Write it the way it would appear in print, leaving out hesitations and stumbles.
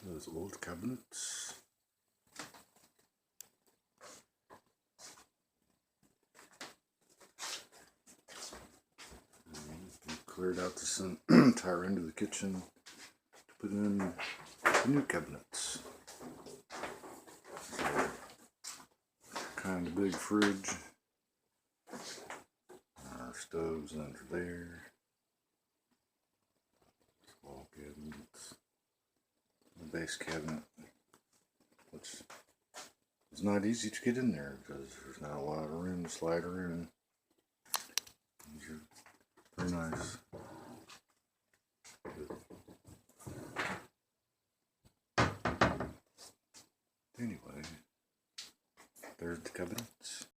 Those old cabinets. Cleared out this entire end of the kitchen to put in the new cabinets. Kind of big fridge. Our stoves under there. Wall cabinets. The base cabinet, which is not easy to get in there because there's not a lot of room to slide around. These are very nice.